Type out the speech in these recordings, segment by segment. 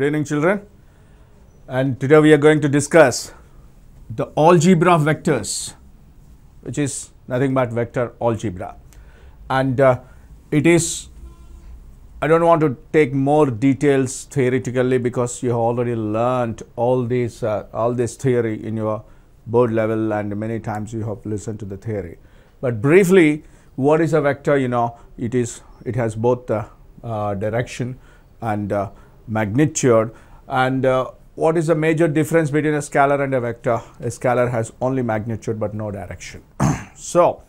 Good evening, children. And today we are going to discuss the algebra of vectors, which is nothing but vector algebra. And it is, I don't want to take more details theoretically because you have already learned all this theory in your board level, and many times you have listened to the theory. But briefly, what is a vector? You know, it has both direction and magnitude. And what is the major difference between a scalar and a vector? A scalar has only magnitude but no direction. So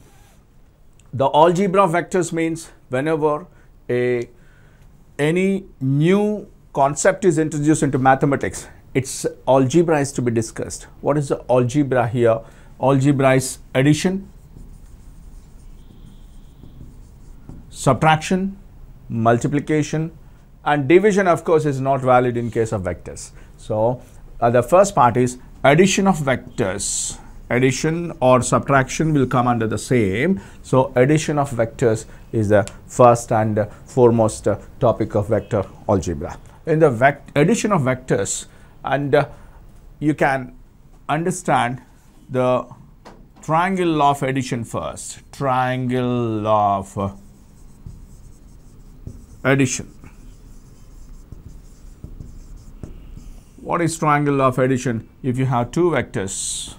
the algebra of vectors means whenever any new concept is introduced into mathematics, its algebra is to be discussed. What is the algebra here? Algebra is addition, subtraction, multiplication, and division, of course, is not valid in case of vectors. So the first part is addition of vectors. Addition or subtraction will come under the same. So addition of vectors is the first and foremost topic of vector algebra. In the addition of vectors, and you can understand the triangle law of addition first. Triangle law of addition. What is triangle law of addition? If you have two vectors,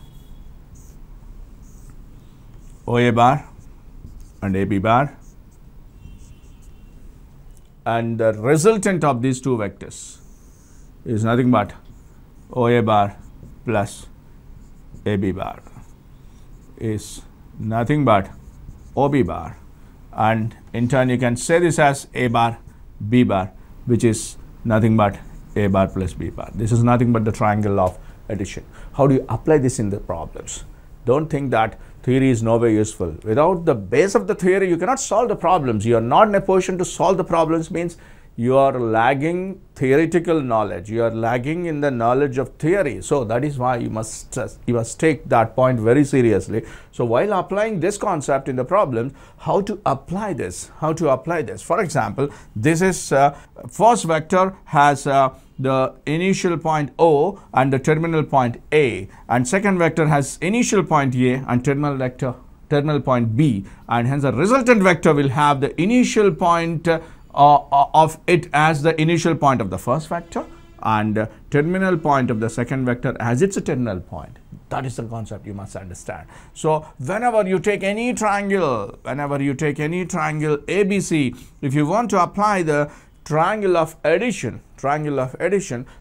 OA bar and AB bar, and the resultant of these two vectors is nothing but OA bar plus AB bar is nothing but OB bar, and in turn you can say this as A bar B bar, which is nothing but A bar plus B bar. This is nothing but the triangle of addition. How do you apply this in the problems? Don't think that theory is nowhere useful. Without the base of the theory, you cannot solve the problems. You are not in a position to solve the problems means you are lagging theoretical knowledge. You are lagging in the knowledge of theory. So that is why you must take that point very seriously. So while applying this concept in the problems, how to apply this? How to apply this? For example, this is first vector has the initial point O and the terminal point A, and second vector has initial point A and terminal point B, and hence the resultant vector will have the initial point of it as the initial point of the first vector and terminal point of the second vector as its terminal point. That is the concept you must understand. So whenever you take any triangle, ABC, if you want to apply the triangle of addition,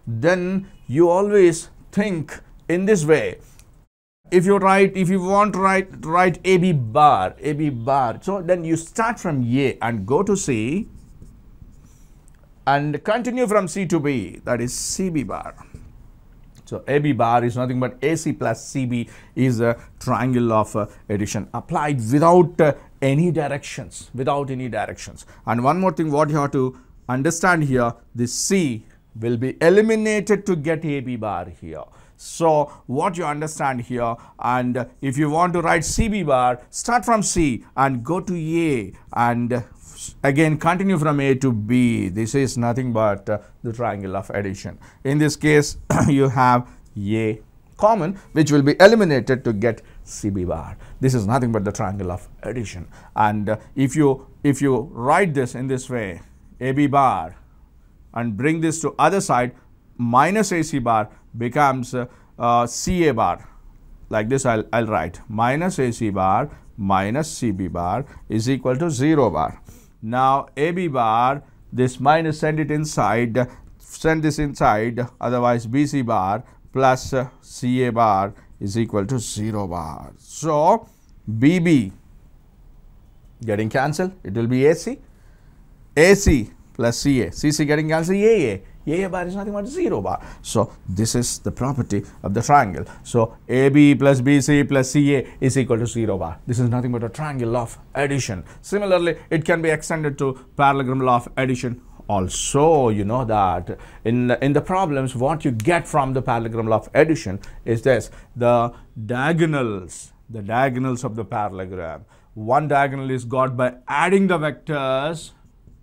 then you always think in this way. If you want to write AB bar, so then you start from A and go to C and continue from C to B, that is CB bar. So AB bar is nothing but AC plus CB is a triangle of addition applied without any directions, And one more thing what you have to understand here, this C will be eliminated to get AB bar here. So what you understand here, and if you want to write CB bar, start from C and go to A and again continue from A to B. This is nothing but the triangle of addition. In this case, you have A common, which will be eliminated to get CB bar. This is nothing but the triangle of addition. And if you write this in this way, AB bar, and bring this to other side, minus AC bar becomes CA bar. Like this, I'll write minus AC bar minus CB bar is equal to 0 bar. Now AB bar, this minus send this inside, otherwise BC bar plus CA bar is equal to 0 bar. So BB getting cancelled, it will be AC plus CA, CC getting cancelled, AA bar is nothing but 0 bar. So this is the property of the triangle. So AB plus BC plus CA is equal to 0 bar. This is nothing but a triangle of addition. Similarly, it can be extended to parallelogram law of addition also. You know that in the problems, what you get from the parallelogram law of addition is this: the diagonals of the parallelogram. One diagonal is got by adding the vectors,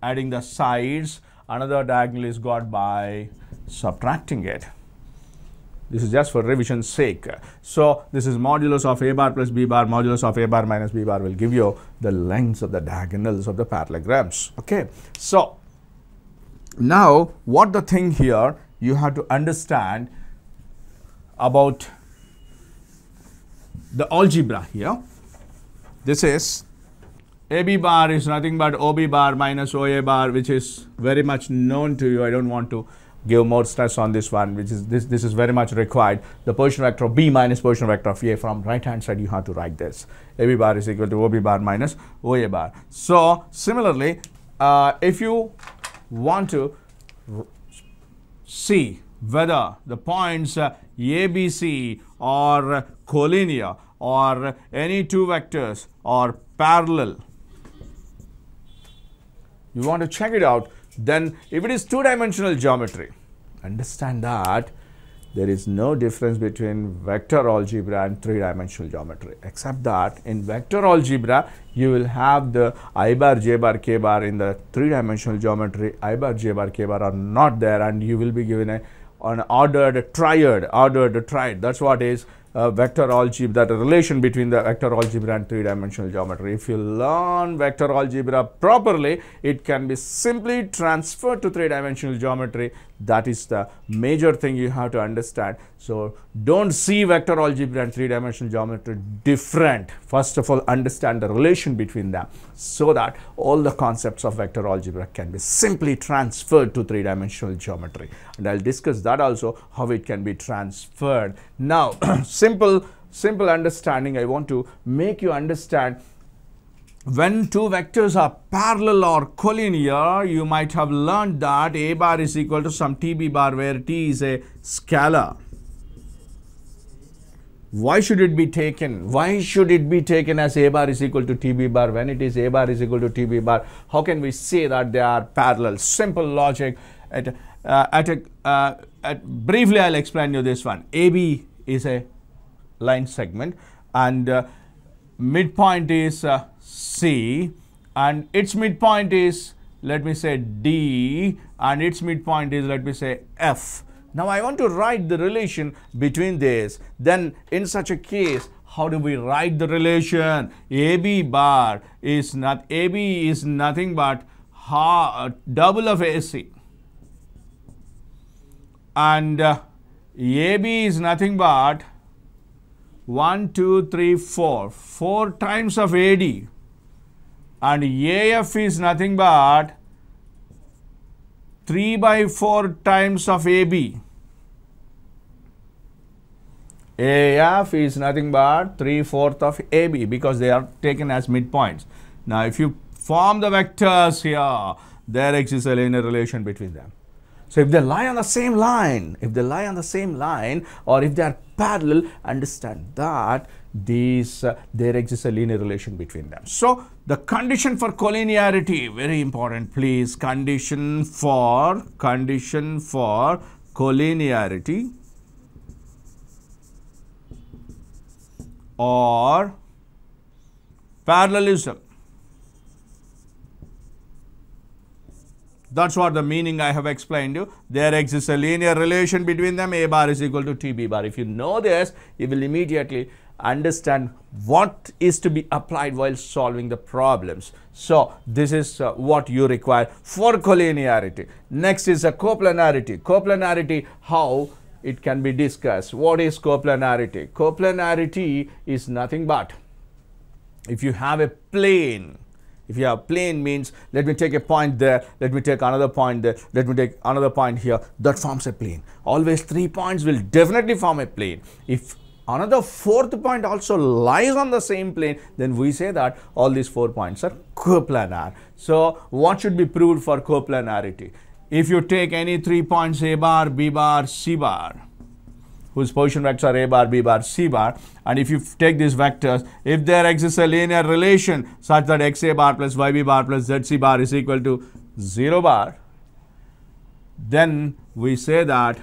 adding the sides, another diagonal is got by subtracting it. This is just for revision's sake. So this is modulus of a bar plus b bar, modulus of a bar minus b bar will give you the lengths of the diagonals of the parallelograms. Okay. So now what the thing here you have to understand about the algebra here. This is AB bar is nothing but OB bar minus OA bar, which is very much known to you. I don't want to give more stress on this one, which is this is very much required. The position vector of B minus position vector of A. From right hand side you have to write this. AB bar is equal to OB bar minus OA bar. So similarly, if you want to see whether the points ABC or collinear or any two vectors are parallel, you want to check it out, then if it is two-dimensional geometry, understand that there is no difference between vector algebra and three-dimensional geometry, except that in vector algebra you will have the I bar, J bar, K bar. In the three-dimensional geometry, I bar, J bar, K bar are not there, and you will be given an ordered triad. That's what is vector algebra, the relation between the vector algebra and three-dimensional geometry. If you learn vector algebra properly, it can be simply transferred to three-dimensional geometry. That is the major thing you have to understand. So don't see vector algebra and three-dimensional geometry different. First of all, understand the relation between them so that all the concepts of vector algebra can be simply transferred to three-dimensional geometry. And I'll discuss that also, how it can be transferred. Now, simple understanding, I want to make you understand. When two vectors are parallel or collinear, you might have learned that A bar is equal to some TB bar, where T is a scalar. Why should it be taken? Why should it be taken as A bar is equal to TB bar when it is A bar is equal to TB bar? How can we say that they are parallel? Simple logic. Briefly, I'll explain you this one. AB is a line segment, and midpoint is C, and its midpoint is, let me say, D, and its midpoint is, let me say, F. Now I want to write the relation between this. Then in such a case, how do we write the relation? AB bar is nothing but double of AC, and AB is nothing but 1, 2, 3, 4 times of AD, and AF is nothing but 3 by 4 times of AB. AF is nothing but 3/4 of AB, because they are taken as midpoints. Now if you form the vectors here, there exists a linear relation between them. So if they lie on the same line, or if they are parallel, understand that there exists a linear relation between them. So the condition for collinearity, very important, please. Condition for collinearity or parallelism. That's what the meaning I have explained you. There exists a linear relation between them. A bar is equal to TB bar. If you know this, you will immediately understand what is to be applied while solving the problems. So this is what you require for collinearity. Next is a coplanarity. Coplanarity, how it can be discussed. What is coplanarity? Coplanarity is nothing but, if you have a plane, means, let me take a point there, let me take another point there, let me take another point here, that forms a plane. Always 3 points will definitely form a plane. If another 4th point also lies on the same plane, then we say that all these 4 points are coplanar. So what should be proved for coplanarity? If you take any 3 points, A bar, B bar, C bar, whose position vectors are A bar, B bar, C bar, and if you take these vectors, if there exists a linear relation such that XA bar plus YB bar plus ZC bar is equal to 0 bar, then we say that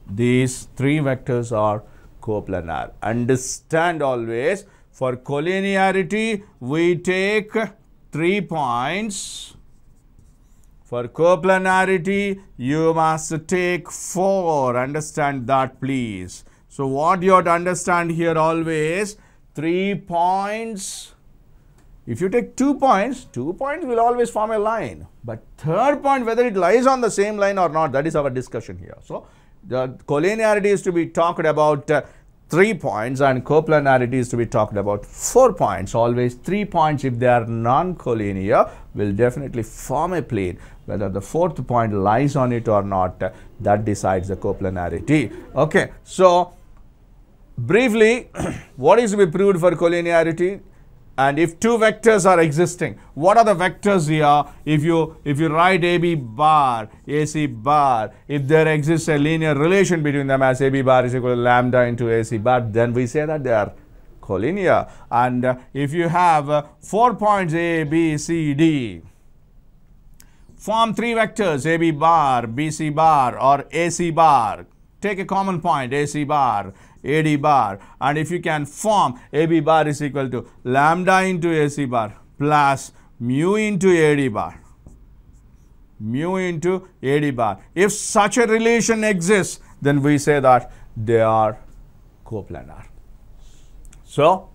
these 3 vectors are coplanar. Understand always, for collinearity we take 3 points For coplanarity, you must take 4. Understand that, please. So what you have to understand here always, 3 points. If you take 2 points, 2 points will always form a line. But third point, whether it lies on the same line or not, that is our discussion here. So the collinearity is to be talked about 3 points and coplanarity is to be talked about 4 points. Always 3 points, if they are non-collinear, will definitely form a plane. Whether the fourth point lies on it or not, that decides the coplanarity. Okay, so briefly, what is to be proved for collinearity? And if two vectors are existing, what are the vectors here? If you write AB bar, AC bar, if there exists a linear relation between them as AB bar is equal to lambda into AC bar, then we say that they are collinear. And if you have 4 points A, B, C, D, form 3 vectors AB bar, BC bar or AC bar. Take a common point AC bar, AD bar, and if you can form AB bar is equal to lambda into AC bar plus mu into AD bar. Mu into AD bar. If such a relation exists, then we say that they are coplanar. So,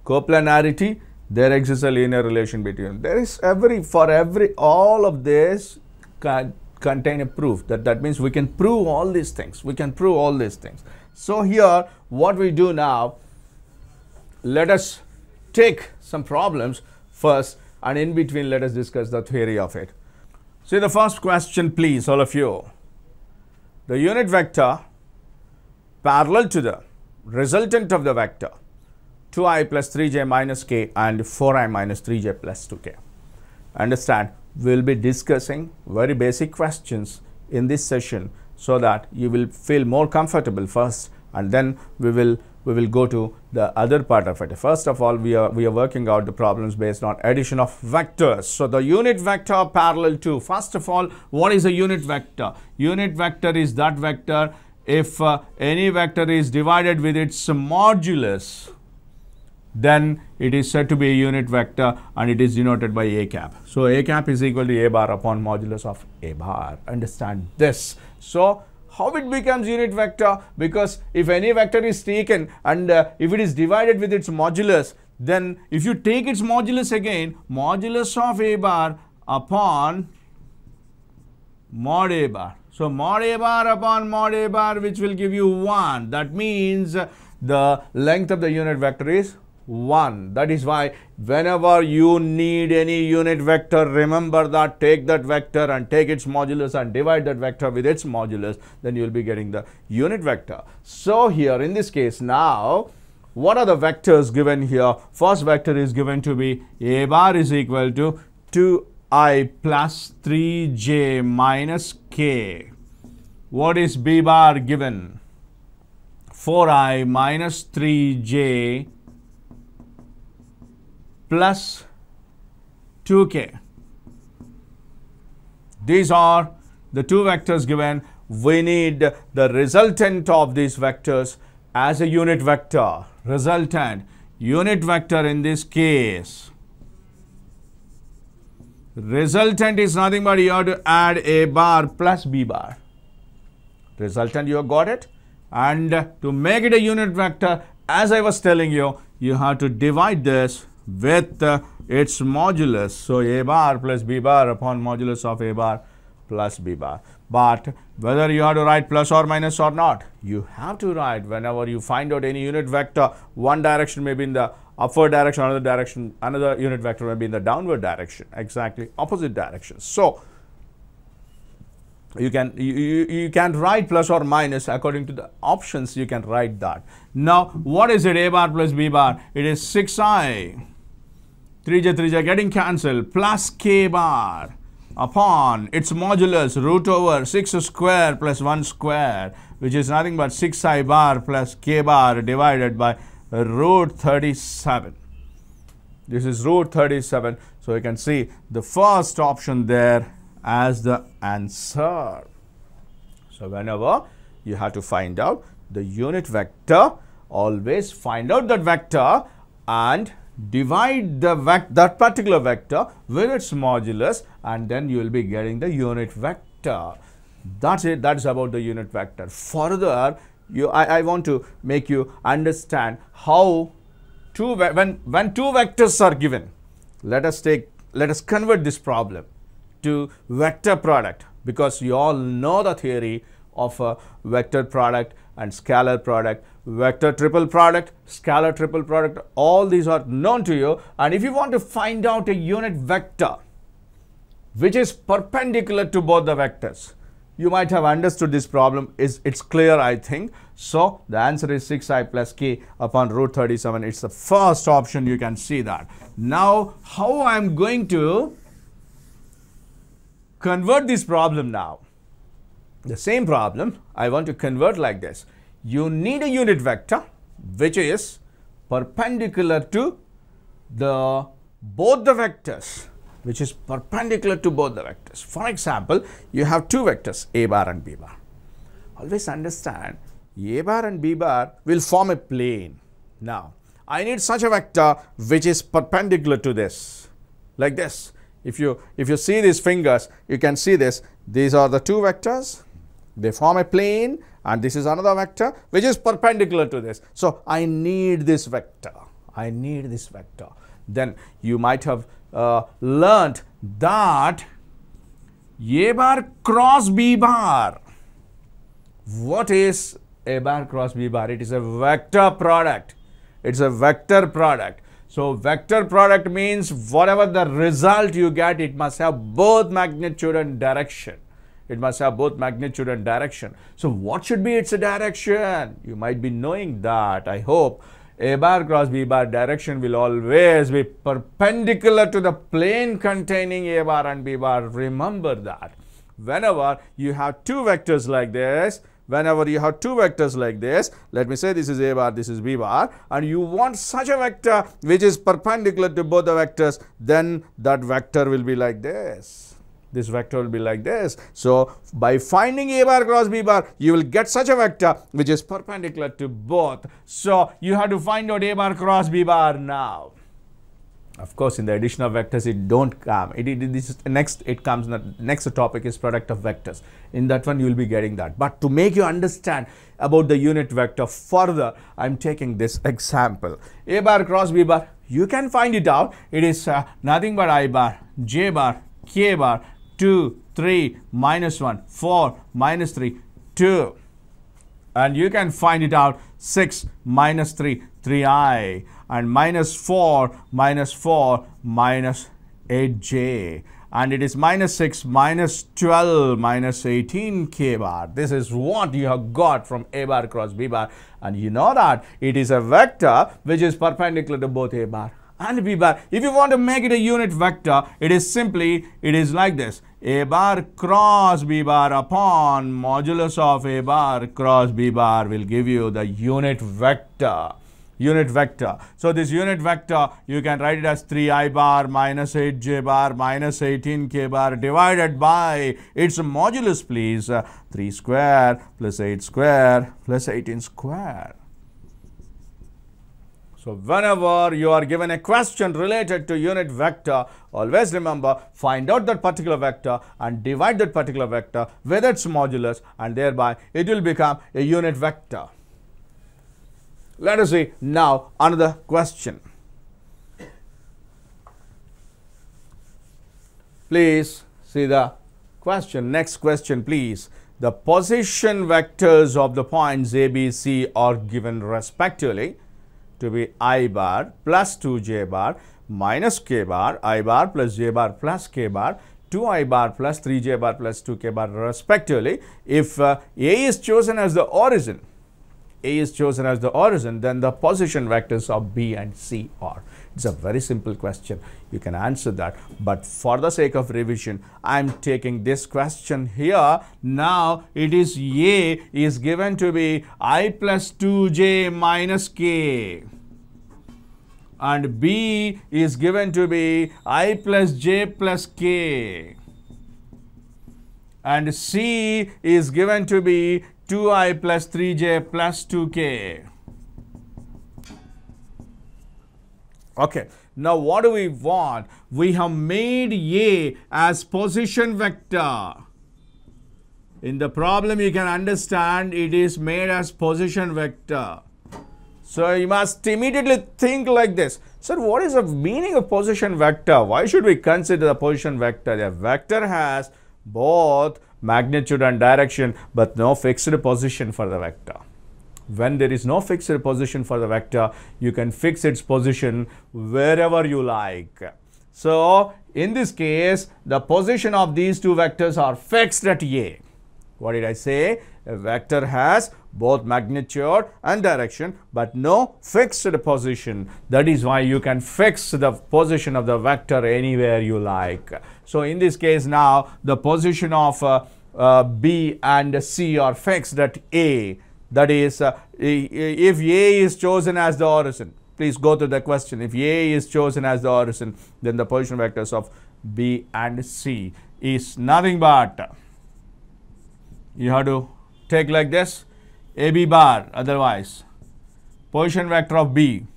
coplanarity, there exists a linear relation between them. There is all of this contain a proof. That means we can prove all these things. So here, what we do now, let us take some problems first, and in between let us discuss the theory of it. See the first question, please, all of you. The unit vector parallel to the resultant of the vector 2i plus 3j minus k and 4i minus 3j plus 2k. Understand, we'll be discussing very basic questions in this session so that you will feel more comfortable first, and then we will go to the other part of it. First of all, we are working out the problems based on addition of vectors. So the unit vector parallel to, first of all, what is a unit vector? Unit vector is that vector if any vector is divided with its modulus, then it is said to be a unit vector and it is denoted by a cap. So a cap is equal to a bar upon modulus of a bar. Understand this. So how it becomes unit vector? Because if any vector is taken and if it is divided with its modulus, then if you take its modulus again, modulus of a bar upon mod a bar. So mod a bar upon mod a bar, which will give you 1. That means the length of the unit vector is 1. That is why whenever you need any unit vector, remember that, take that vector and take its modulus and divide that vector with its modulus, then you will be getting the unit vector. So here in this case now, what are the vectors given here? First vector is given to be a bar is equal to 2i plus 3j minus k. What is b bar given? 4i minus 3j plus 2k. These are the two vectors given. We need the resultant of these vectors as a unit vector. Resultant, unit vector in this case. Resultant is nothing but you have to add a bar plus b bar. Resultant, you have got it. And to make it a unit vector, as I was telling you, you have to divide this with its modulus. So a bar plus b bar upon modulus of a bar plus b bar. But whether you have to write plus or minus or not, you have to write. Whenever you find out any unit vector, one direction may be in the upward direction, another unit vector may be in the downward direction, exactly opposite direction. So you can write plus or minus according to the options. You can write that. Now what is it? A bar plus b bar, it is 6i 3j getting cancelled plus k bar upon its modulus root over 6 square plus 1 square, which is nothing but 6i bar plus k bar divided by root 37. This is root 37. So you can see the first option there as the answer. So whenever you have to find out the unit vector, always find out that vector and divide that particular vector with its modulus, and then you will be getting the unit vector. That's it. That's about the unit vector. Further, I want to make you understand how when two vectors are given, let us convert this problem to vector product, because you all know the theory of a vector product and scalar product, vector triple product, scalar triple product. All these are known to you. And if you want to find out a unit vector which is perpendicular to both the vectors, you might have understood this problem. It's clear, I think. So the answer is 6i plus k upon root 37. It's the first option. You can see that. Now, how I'm going to convert this problem now? The same problem I want to convert like this. You need a unit vector which is perpendicular to both the vectors, which is perpendicular to both the vectors. For example, you have two vectors, a bar and b bar. Always understand, a bar and b bar will form a plane. Now, I need such a vector which is perpendicular to this, like this. If you see these fingers, you can see this. These are the two vectors. They form a plane, and this is another vector which is perpendicular to this. So I need this vector. I need this vector. Then you might have learnt that a bar cross b bar. What is a bar cross b bar? It is a vector product. It's a vector product. So vector product means whatever the result you get, it must have both magnitude and direction. It must have both magnitude and direction. So what should be its direction? You might be knowing that, I hope. A bar cross b bar direction will always be perpendicular to the plane containing a bar and b bar. Remember that. Whenever you have two vectors like this, let me say this is a bar, this is b bar, and you want such a vector which is perpendicular to both the vectors, then that vector will be like this. This vector will be like this. So by finding a bar cross b bar, you will get such a vector which is perpendicular to both. So you have to find out a bar cross b bar now. Of course, in the addition of vectors, it don't come. It comes. The next topic is product of vectors. In that one, you will be getting that. But to make you understand about the unit vector further, I'm taking this example. A bar cross b bar. You can find it out. It is nothing but I bar, j bar, k bar, 2, 3, minus 1, 4, minus 3, 2. And you can find it out 6 minus 3, 3i, and minus 4, minus 8j. And it is minus 6, minus 12, minus 18 k bar. This is what you have got from a bar cross b bar. And you know that it is a vector which is perpendicular to both a bar and b bar. If you want to make it a unit vector, it is like this. A bar cross b bar upon modulus of a bar cross b bar will give you the unit vector. So this unit vector, you can write it as 3i bar minus 8j bar minus 18k bar divided by its modulus, please. 3 square plus 8 square plus 18 square. So whenever you are given a question related to unit vector, always remember, find out that particular vector and divide that particular vector with its modulus, and thereby it will become a unit vector. Let us see now another question. Please see the question. Next question, please. The position vectors of the points A, B, C are given respectively to be I bar plus 2j bar minus k bar, I bar plus j bar plus k bar, 2i bar plus 3j bar plus 2k bar respectively. If A is chosen as the origin, then the position vectors of B and C are. It's a very simple question. You can answer that. But for the sake of revision, I'm taking this question here. Now, it is A is given to be I plus 2j minus k. And B is given to be I plus j plus k. And C is given to be 2i plus 3j plus 2k. Okay, now what do we want? We have made A as position vector. In the problem you can understand it is made as position vector. So you must immediately think like this. Sir, what is the meaning of position vector? Why should we consider the position vector? The vector has both magnitude and direction but no fixed position for the vector. When there is no fixed position for the vector, you can fix its position wherever you like. So in this case, the position of these two vectors are fixed at A. What did I say? A vector has both magnitude and direction but no fixed position. That is why you can fix the position of the vector anywhere you like. So in this case now the position of B and C are fixed at A. That is, if A is chosen as the origin, please go to the question. If A is chosen as the origin, then the position vectors of B and C is nothing but, you have to take like this, AB bar, otherwise position vector of B,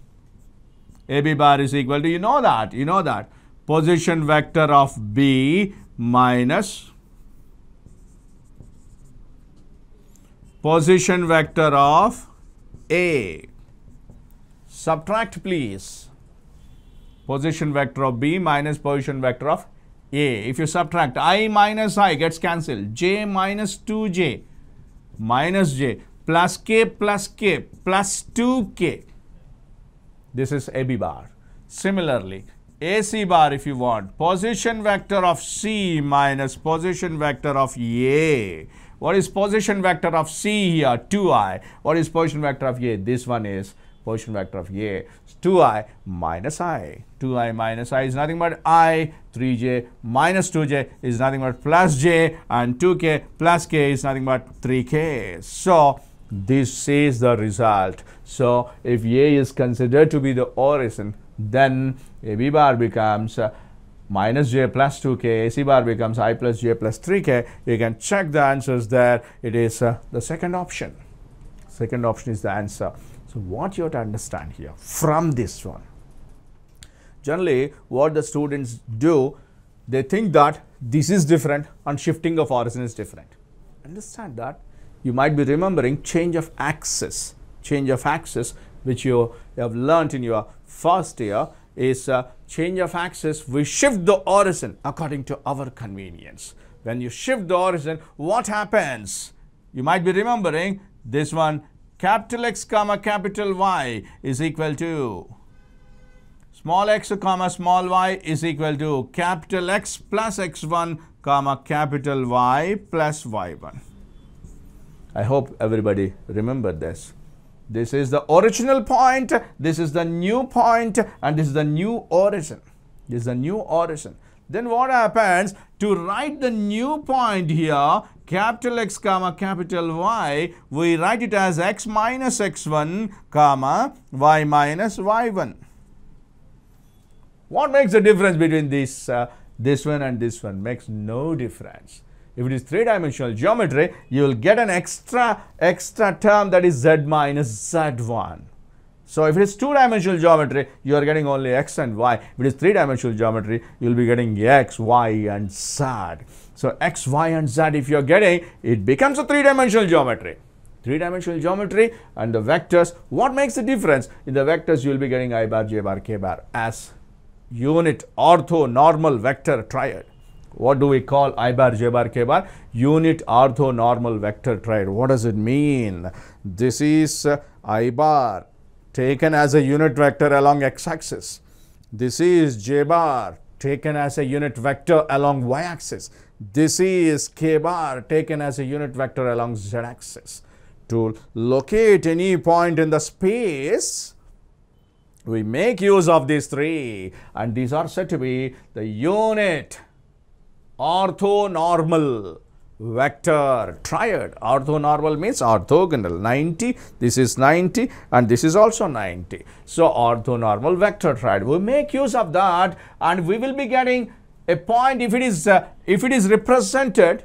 AB bar is equal to, you know that, position vector of B minus position vector of A. Subtract please. Position vector of B minus position vector of A. If you subtract, I minus I gets cancelled. J minus 2J minus J plus K plus 2K. This is AB bar. Similarly, AC bar if you want. Position vector of C minus position vector of A. What is position vector of C here? 2i. What is position vector of A? This one is position vector of A. 2i minus I. 2i minus I is nothing but I. 3j minus 2j is nothing but plus j. And 2k plus k is nothing but 3k. So this is the result. So if A is considered to be the origin, then AB bar becomes minus j plus 2k, AC bar becomes I plus j plus 3k. You can check the answers there. It is the second option. Second option is the answer. So what you have to understand here from this one. Generally, what the students do, they think that this is different and shifting of origin is different. Understand that. You might be remembering change of axis. Change of axis, which you have learnt in your first year, is change of axis. We shift the origin according to our convenience. When you shift the origin, what happens? You might be remembering this one, capital X comma capital Y is equal to small x comma small y is equal to capital X plus x1 comma capital Y plus y1. I hope everybody remembered this. This is the original point, this is the new point, and this is the new origin. This is the new origin. Then what happens? To write the new point here, capital X comma capital Y, we write it as x minus x1 comma y minus y1. What makes the difference between this one and this one? Makes no difference. If it is three-dimensional geometry, you will get an extra term, that is z minus z1. So if it is two-dimensional geometry, you are getting only x and y. If it is three-dimensional geometry, you will be getting x, y and z. So x, y and z if you are getting, it becomes a three-dimensional geometry. Three-dimensional geometry and the vectors, what makes the difference? In the vectors, you will be getting I bar, j bar, k bar as unit orthonormal vector triad. What do we call I bar, j bar, k bar? Unit orthonormal vector triad. What does it mean? This is I bar taken as a unit vector along x-axis. This is j bar taken as a unit vector along y-axis. This is k bar taken as a unit vector along z-axis. To locate any point in the space, we make use of these three, and these are said to be the unit orthonormal vector triad. Orthonormal means orthogonal. 90, this is 90 and this is also 90. So orthonormal vector triad. We make use of that and we will be getting a point if it is represented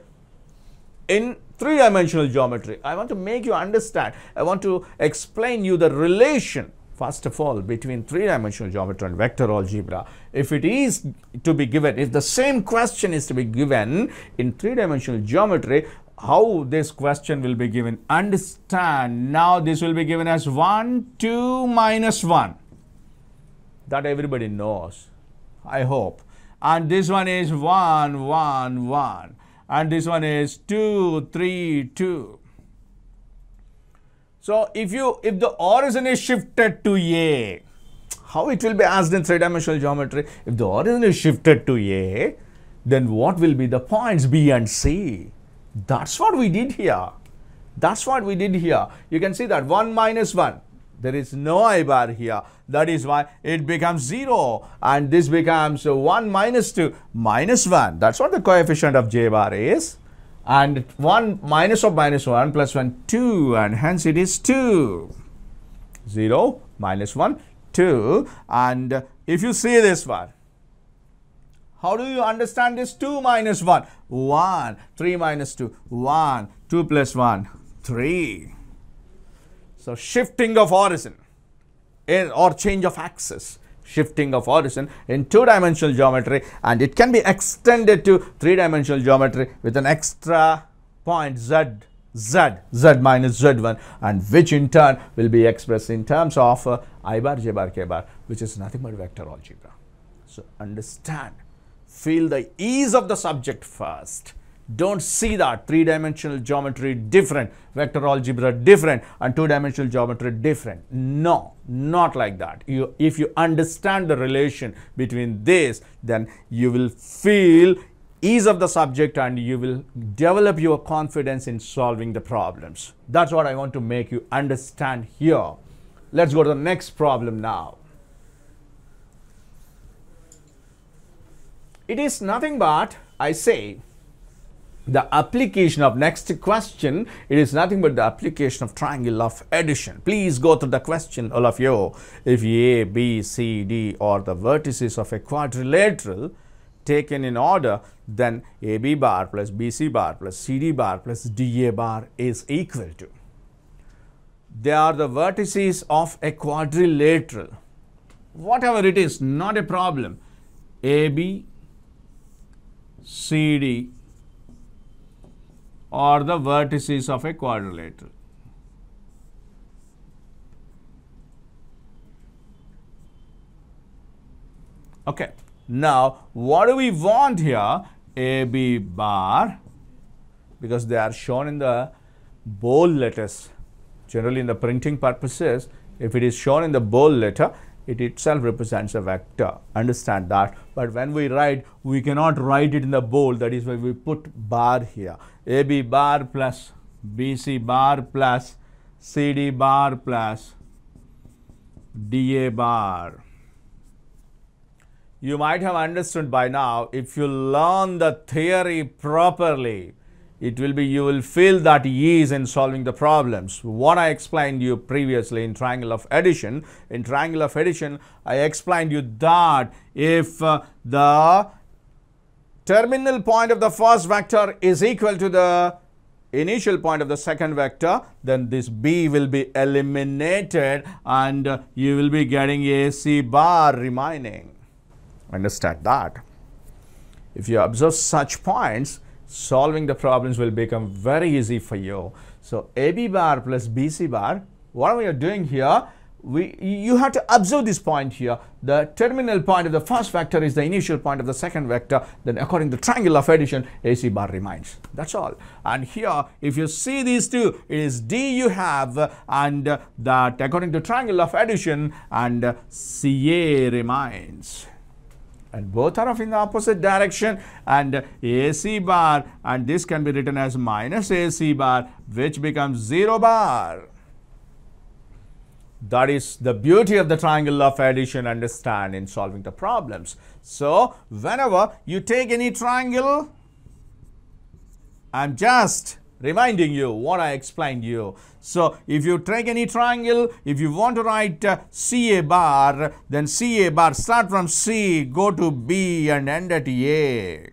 in three-dimensional geometry. I want to make you understand. I want to explain you the relation First of all, between three-dimensional geometry and vector algebra, if it is to be given, if the same question is to be given in three-dimensional geometry, how this question will be given? Understand, now this will be given as 1, 2, minus 1. That everybody knows, I hope. And this one is 1, 1, 1. And this one is 2, 3, 2. So if the origin is shifted to A, how it will be asked in three-dimensional geometry? If the origin is shifted to A, then what will be the points B and C? That's what we did here. That's what we did here. You can see that 1 minus 1. There is no I bar here. That is why it becomes 0. And this becomes 1 minus 2 minus 1. That's what the coefficient of J bar is. And 1 minus of minus 1 plus 1, 2. And hence it is 2. 0 minus 1, 2. And if you see this one, how do you understand this? 2 minus 1, 1. 3 minus 2, 1. 2 plus 1, 3. So shifting of origin or change of axis, shifting of origin in two-dimensional geometry, and it can be extended to three-dimensional geometry with an extra point z minus z1, and which in turn will be expressed in terms of I bar, J bar, K bar, which is nothing but vector algebra. So understand, feel the ease of the subject first. Don't see that three-dimensional geometry different, vector algebra different, and two-dimensional geometry different. No, not like that. If you understand the relation between this, then you will feel ease of the subject and you will develop your confidence in solving the problems. That's what I want to make you understand here. Let's go to the next problem now. It is nothing but, I say, the application of next question. It is nothing but the application of triangle of addition. Please go through the question, all of you. If A, B, C, D are the vertices of a quadrilateral taken in order, then AB bar plus BC bar plus CD bar plus DA bar is equal to. They are the vertices of a quadrilateral. Whatever it is, not a problem. AB, CD or the vertices of a quadrilateral. Okay. Now, what do we want here? AB bar, because they are shown in the bold letters. Generally, in the printing purposes, if it is shown in the bold letter, it itself represents a vector. Understand that. But when we write, we cannot write it in the bold. That is why we put bar here. AB bar plus BC bar plus CD bar plus DA bar. You might have understood by now, if you learn the theory properly, it will be, you will feel that ease in solving the problems. What I explained you previously in triangle of addition, I explained you that if the terminal point of the first vector is equal to the initial point of the second vector, then this B will be eliminated and you will be getting AC bar remaining. Understand that. If you observe such points, solving the problems will become very easy for you. So AB bar plus BC bar, what we are doing here, you have to observe this point here. The terminal point of the first vector is the initial point of the second vector. Then according to triangle of addition, AC bar remains. That's all. And here, if you see these two, it is D you have, and that according to triangle of addition, and CA remains. And both are in the opposite direction, and AC bar, and this can be written as minus AC bar, which becomes 0 bar. That is the beauty of the triangle of addition, understand, in solving the problems. So whenever you take any triangle, I'm just reminding you what I explained you. So if you take any triangle, if you want to write CA bar, then CA bar, start from C, go to B and end at A.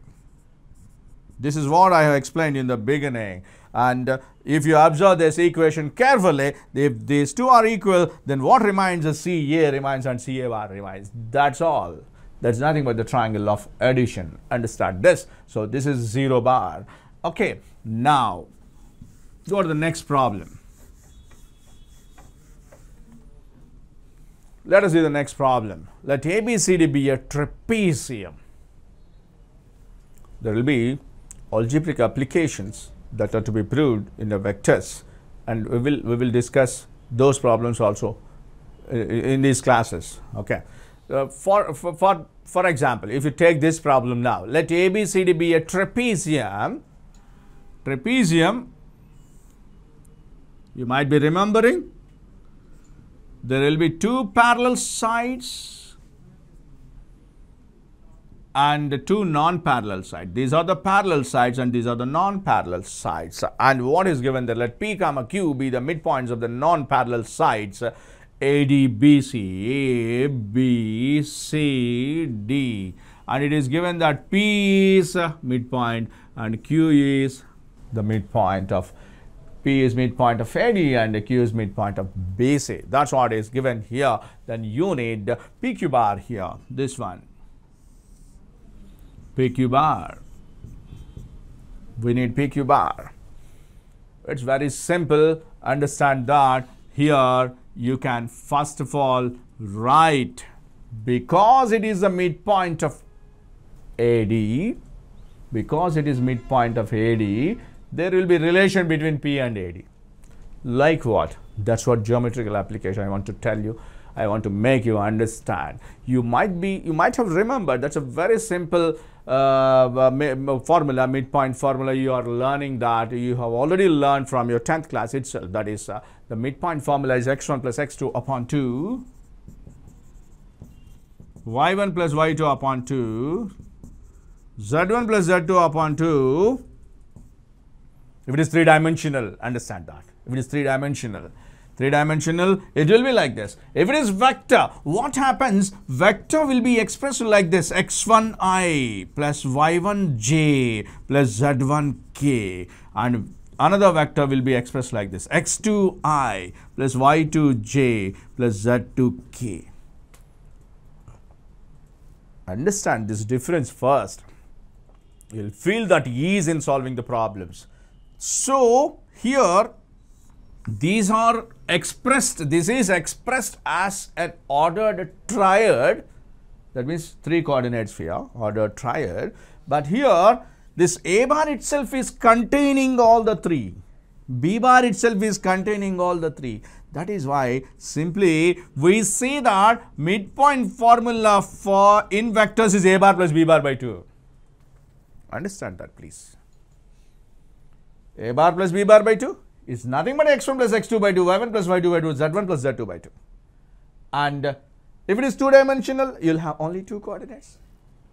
This is what I have explained in the beginning. And if you observe this equation carefully, if these two are equal, then what remains is CA remains and CA bar remains. That's all. That's nothing but the triangle of addition. Understand this. So this is 0 bar. Okay, now go to the next problem. Let us do the next problem. Let ABCD be a trapezium. There will be algebraic applications that are to be proved in the vectors, and we will discuss those problems also in these classes. Okay. For example, if you take this problem now, let ABCD be a trapezium. Trapezium, you might be remembering, there will be two parallel sides and two non-parallel sides. These are the parallel sides and these are the non-parallel sides. And what is given there? Let P comma Q be the midpoints of the non-parallel sides AD, BC, A, B, C, D. And it is given that P is midpoint and Q is the midpoint of P is midpoint of AD and Q is midpoint of BC. That's what is given here. Then you need PQ bar here. This one. PQ bar. We need PQ bar. It's very simple. Understand that here you can first of all write, because it is the midpoint of AD, because it is midpoint of AD, there will be relation between P and AD. Like what? That's what geometrical application I want to tell you. I want to make you understand. You might have remembered, that's a very simple formula, midpoint formula. You are learning that. You have already learned from your 10th class itself. That is, the midpoint formula is x1 plus x2 upon 2, y1 plus y2 upon 2, z1 plus z2 upon 2. If it is three-dimensional, understand that. If it is three-dimensional, it will be like this. If it is vector, what happens? Vector will be expressed like this: x1i plus y1j plus z1k. And another vector will be expressed like this: x2i plus y2j plus z2k. Understand this difference first. You'll feel that ease in solving the problems. So here these are expressed, this is expressed as an ordered triad. That means three coordinates here, ordered triad. But here this A bar itself is containing all the three. B bar itself is containing all the three. That is why simply we see that midpoint formula for in vectors is A bar plus B bar by 2. Understand that, please. A bar plus B bar by 2 is nothing but x1 plus x2 by 2, y1 plus y2 by 2, z1 plus z2 by 2. And if it is two-dimensional, you'll have only two coordinates.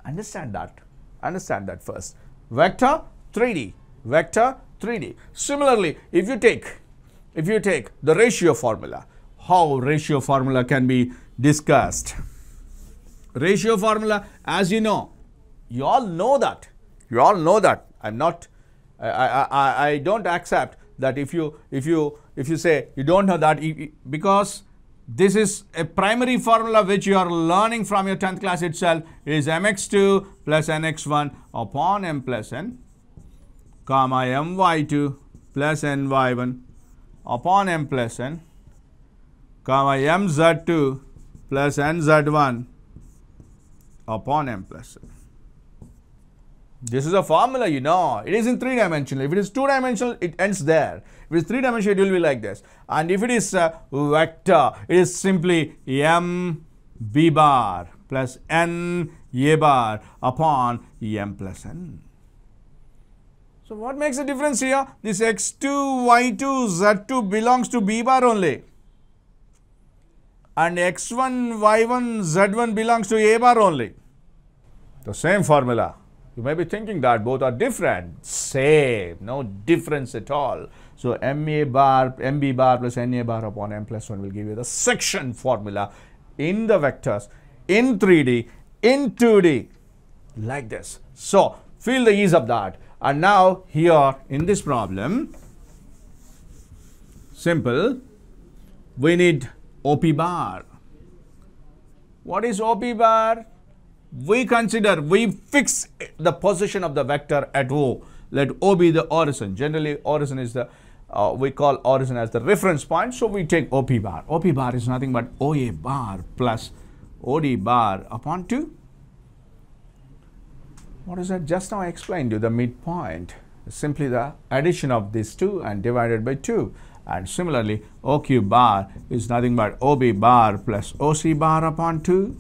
Understand that. Understand that first. Vector 3D. Vector 3D. Similarly, if you take the ratio formula, how ratio formula can be discussed? Ratio formula, as you know, you all know that. You all know that. I don't accept that if you say you don't know that, because this is a primary formula which you are learning from your 10th class itself, is mx2 plus nx1 upon m plus n, comma my2 plus ny1 upon m plus n, comma mz2 plus nz1 upon m plus n. This is a formula, you know. It is in three-dimensional. If it is two-dimensional, it ends there. If it is three-dimensional, it will be like this. And if it is vector, it is simply m b bar plus n a bar upon m plus n. So what makes the difference here? This x2, y2, z2 belongs to b bar only. And x1, y1, z1 belongs to a bar only. The same formula. You may be thinking that both are different. Same, no difference at all. So mb bar plus na bar upon m plus 1 will give you the section formula in the vectors, in 3D, in 2D, like this. So feel the ease of that. And now here in this problem, Simple. We need OP bar. What is OP bar? We fix the position of the vector at O. Let O be the origin. Generally, origin is the, we call origin as the reference point. So we take OP bar. OP bar is nothing but OA bar plus OD bar upon 2. What is that? Just now I explained you the midpoint. Simply the addition of these two and divided by 2. And similarly, OQ bar is nothing but OB bar plus OC bar upon 2.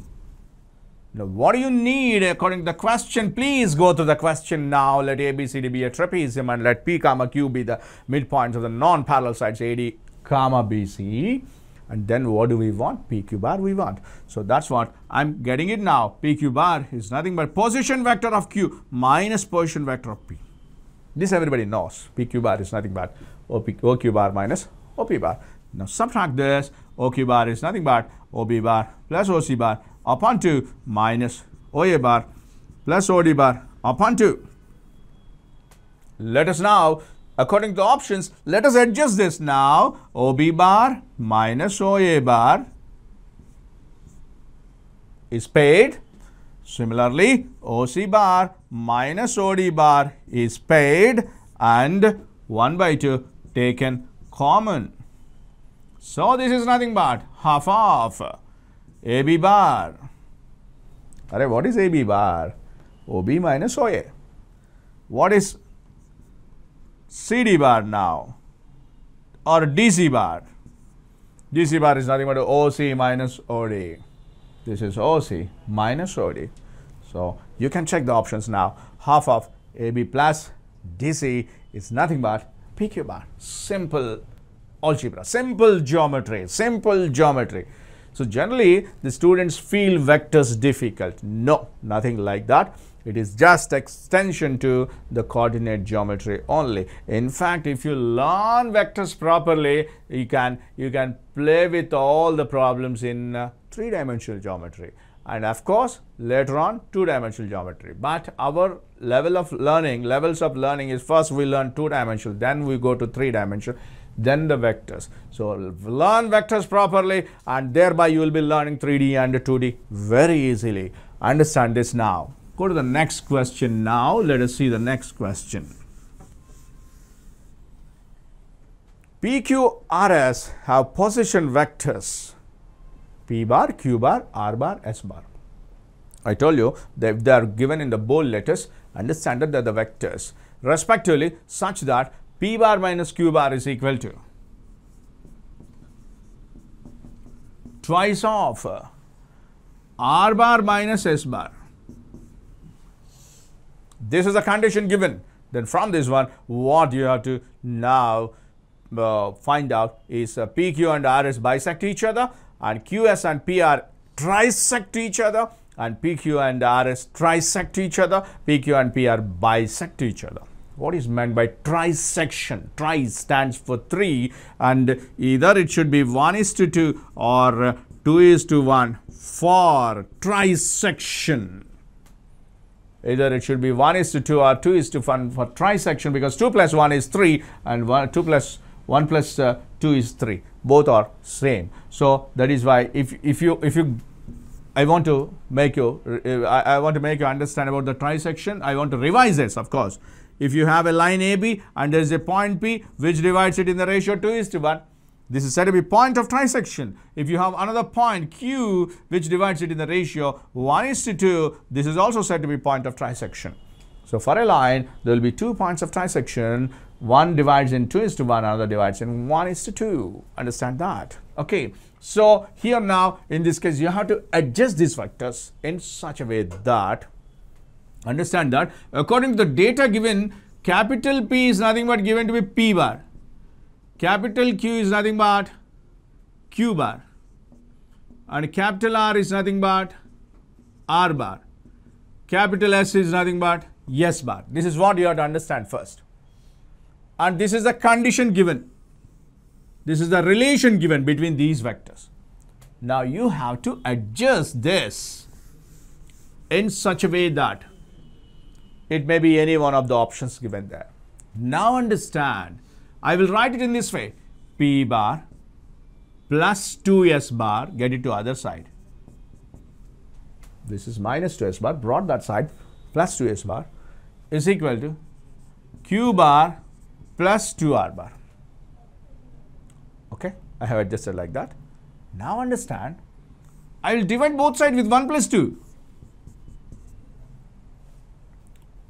Now, what do you need according to the question? Please go to the question now. Let ABCD be a trapezium and let P comma Q be the midpoints of the non-parallel sides AD comma BC. And then what do we want? PQ bar we want. So that's what I'm getting it now. PQ bar is nothing but position vector of Q minus position vector of P. This everybody knows. PQ bar is nothing but OQ bar minus OP bar. Now subtract this. OQ bar is nothing but OB bar plus OC bar upon 2 minus OA bar plus OD bar upon 2. Let us now, according to the options, let us adjust this now. OB bar minus OA bar is paid. Similarly, OC bar minus OD bar is paid and 1 by 2 taken common. So this is nothing but half of AB bar. Alright, what is AB bar? OB minus OA. What is CD bar now? Or DC bar? DC bar is nothing but OC minus OD. This is OC minus OD. So you can check the options now. Half of AB plus DC is nothing but PQ bar. Simple algebra, simple geometry, simple geometry. So generally the students feel vectors difficult. No, nothing like that. It is just extension to the coordinate geometry only. In fact, if you learn vectors properly, you can play with all the problems in three-dimensional geometry. And of course, later on, two-dimensional geometry. But our levels of learning is first we learn two-dimensional, then we go to three-dimensional, then the vectors. So learn vectors properly and thereby you will be learning 3D and 2D very easily. Understand this now. Go to the next question now. Let us see the next question. PQ, RS have position vectors P bar, Q bar, R bar, S bar. I told you that if they are given in the bold letters, understand that they are the vectors respectively such that P bar minus Q bar is equal to twice of R bar minus S bar. This is a condition given. Then from this one, what you have to now find out is PQ and RS bisect each other, and QS and PR trisect each other, and PQ and RS trisect each other, PQ and PR bisect each other. What is meant by trisection? Tri stands for 3, and either it should be 1:2 or 2:1 for trisection. Either it should be 1:2 or 2:1 for trisection, because 2 plus 1 is 3 and 1 plus 2 is 3. Both are same. So that is why I want to make you understand about the trisection. I want to revise this, of course. If you have a line AB and there is a point P which divides it in the ratio 2:1, this is said to be point of trisection. If you have another point Q which divides it in the ratio 1:2, this is also said to be point of trisection. So for a line, there will be 2 points of trisection. One divides in 2:1, another divides in 1:2. Understand that? Okay. So here now, in this case, you have to adjust these vectors in such a way that, understand that according to the data given, capital P is nothing but given to be P bar. Capital Q is nothing but Q bar. And capital R is nothing but R bar. Capital S is nothing but S bar. This is what you have to understand first. And this is the condition given. This is the relation given between these vectors. Now you have to adjust this in such a way that it may be any one of the options given there. Now understand, I will write it in this way. P bar plus 2S bar, get it to other side. This is minus 2S bar, brought that side, plus 2S bar is equal to Q bar plus 2R bar. Okay, I have adjusted like that. Now understand, I will divide both sides with 1 plus 2.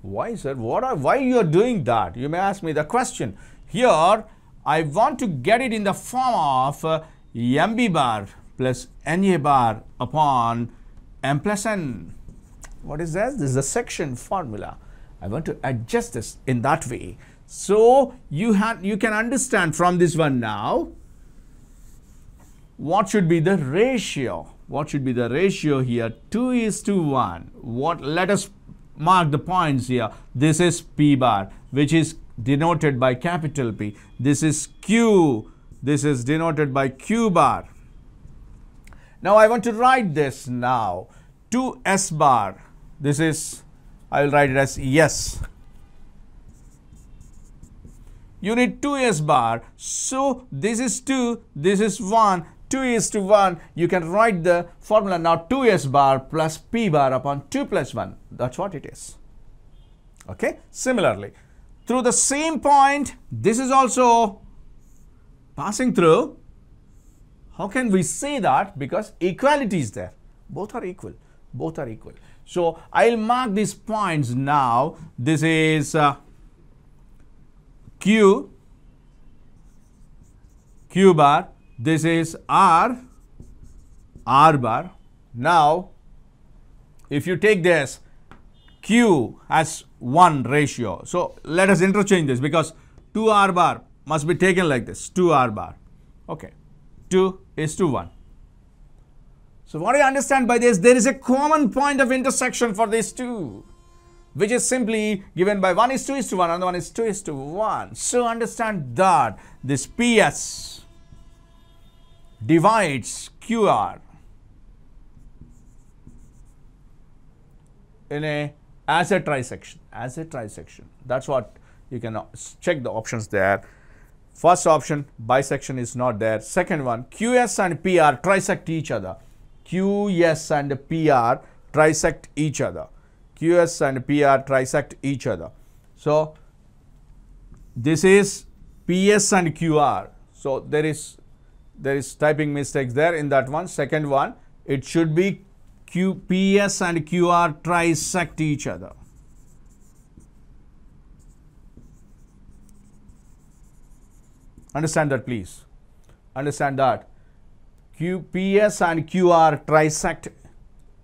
Why, sir? Why you are doing that? You may ask me the question. Here, I want to get it in the form of MB bar plus NA bar upon M plus N. What is this? This is a section formula. I want to adjust this in that way. So, you can understand from this one now, what should be the ratio? What should be the ratio here? 2:1. Let us mark the points here. This is P bar, which is denoted by capital P. This is Q. This is denoted by Q bar. Now I want to write this now. 2S bar. This is, I will write it as S. You need 2S bar. So this is 2, this is 1. 2:1, you can write the formula now, 2S bar plus P bar upon 2 plus 1. That's what it is. Okay. Similarly, through the same point, this is also passing through. How can we say that? Because equality is there. Both are equal. Both are equal. So, I'll mark these points now. This is Q bar. This is R bar. Now, if you take this, Q has 1 ratio. So, let us interchange this because 2R bar must be taken like this, 2R bar. Okay, 2:1. So, what do you understand by this? There is a common point of intersection for these two, which is simply given by 1 is 2:1, another one is 2:1. So, understand that this PS divides QR as a trisection. That's what you can check the options there. First option, bisection is not there. Second one, QS and PR trisect each other. QS and PR trisect each other. QS and PR trisect each other. So, this is PS and QR. So, there is typing mistakes there in that one. Second one, it should be PS and QR trisect each other. Understand that, please. Understand that. PS and QR trisect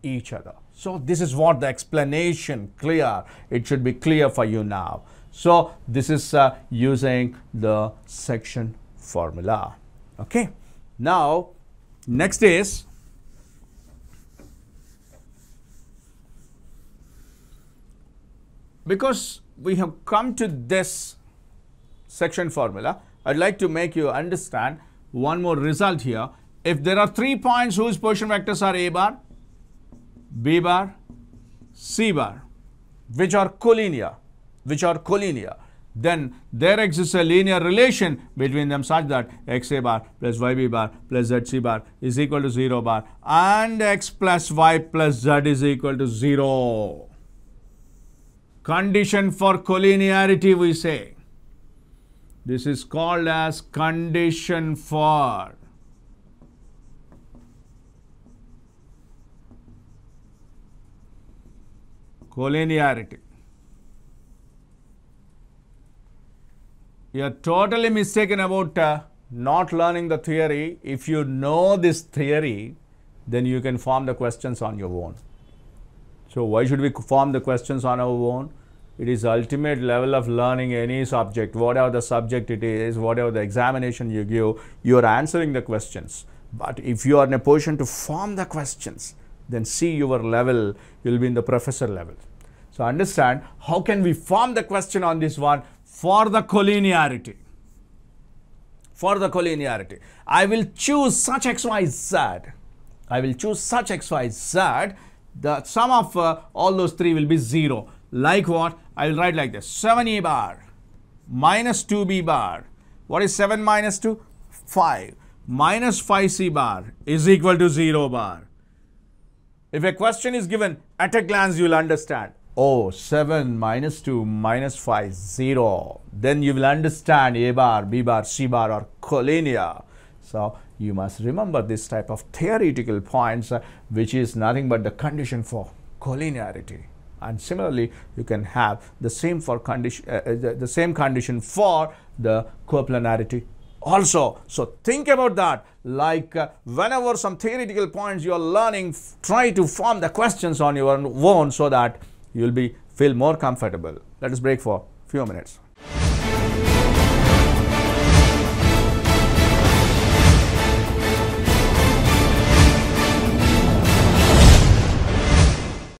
each other. So, this is what the explanation clear. It should be clear for you now. So, this is using the section formula. Okay. Now, next is because we have come to this section formula, I'd like to make you understand one more result here. If there are 3 points whose position vectors are A bar, B bar, C bar, which are collinear, then there exists a linear relation between them such that XA bar plus YB bar plus ZC bar is equal to 0 bar and X plus Y plus Z is equal to 0. Condition for collinearity, we say. This is called as condition for collinearity. You are totally mistaken about not learning the theory. If you know this theory, then you can form the questions on your own. So why should we form the questions on our own? It is ultimate level of learning any subject, whatever the subject it is, whatever the examination you give, you are answering the questions. But if you are in a position to form the questions, then see your level, you will be in the professor level. So understand, how can we form the question on this one? For the collinearity. For the collinearity, I will choose such x, y, z. I will choose such x, y, z. The sum of all those 3 will be 0. Like what? I will write like this. 7A bar minus 2B bar. What is 7 minus 2? 5 minus 5c bar is equal to 0 bar. If a question is given, at a glance you will understand, oh, 7 minus 2 minus 5, 0. Then you will understand A bar, B bar, C bar are collinear. So you must remember this type of theoretical points, which is nothing but the condition for collinearity. And similarly, you can have the same for condition, the same condition for the coplanarity also. So think about that. Like whenever some theoretical points you are learning, try to form the questions on your own so that you will feel more comfortable. Let us break for a few minutes.